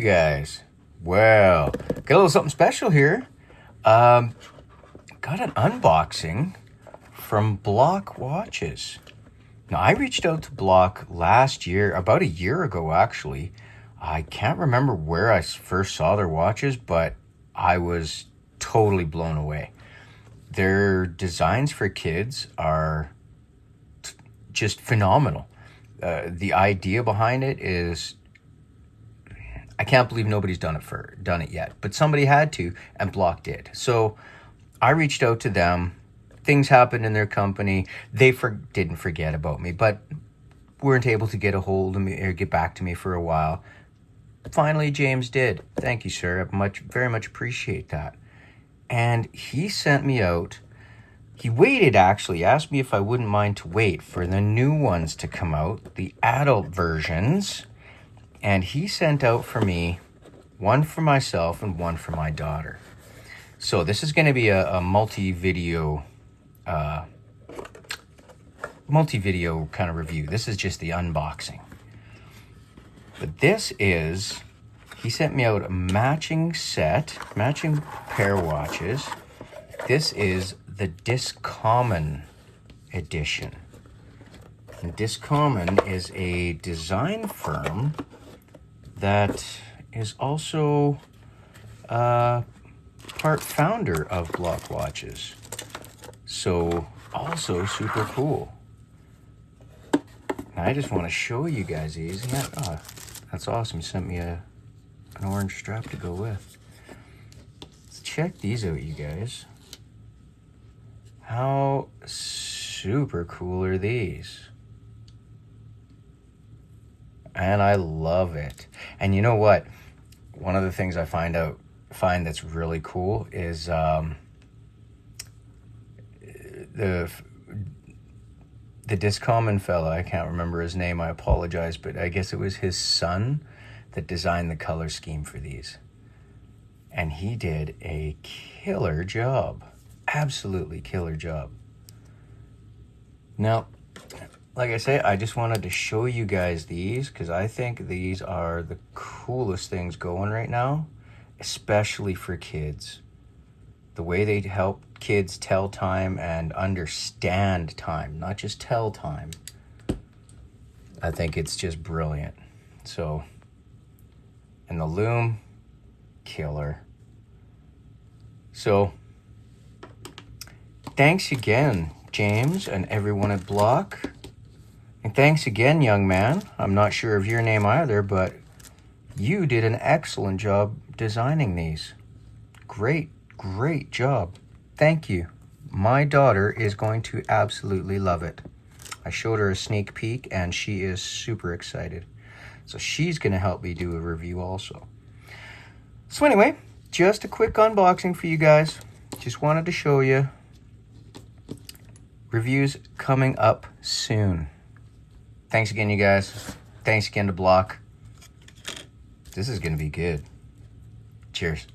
guys. Well, got a little something special here. Got an unboxing from BLOK Watches. Now, I reached out to BLOK last year, about a year ago actually. I can't remember where I first saw their watches, but I was totally blown away. Their designs for kids are just phenomenal. The idea behind it is, I can't believe nobody's done it yet, but somebody had to, and BLOK did. So I reached out to them. Things happened in their company. They didn't forget about me, but weren't able to get a hold of me or get back to me for a while. Finally, James did. Thank you, sir. I very much appreciate that. And he sent me out. He waited, actually, asked me if I wouldn't mind to wait for the new ones to come out, the adult versions. And he sent out for me one for myself and one for my daughter. So this is going to be a multi-video kind of review. This is just the unboxing. But this is, he sent me out a matching pair of watches. This is the Discommon edition. And Discommon is a design firm that is also part founder of BLOK Watches. So also super cool. I just want to show you guys these. Yeah, oh, that's awesome. He sent me an orange strap to go with. Let's check these out, you guys. How super cool are these? And I love it. And you know what? One of the things I find that's really cool is the Discommon fella, I can't remember his name, I apologize, but I guess it was his son that designed the color scheme for these. And he did a killer job. Absolutely killer job. Now, like I say, I just wanted to show you guys these because I think these are the coolest things going right now, especially for kids. The way they help kids tell time and understand time, not just tell time. I think it's just brilliant. So, and the loom, killer. So, thanks again, James, and everyone at BLOK. And thanks again, young man. I'm not sure of your name either, but you did an excellent job designing these. Great job. Thank you. My daughter is going to absolutely love it. I showed her a sneak peek and she is super excited. So she's going to help me do a review also. So anyway, just a quick unboxing for you guys. Just wanted to show you. Reviews coming up soon. Thanks again, you guys. Thanks again to BLOK. This is going to be good. Cheers.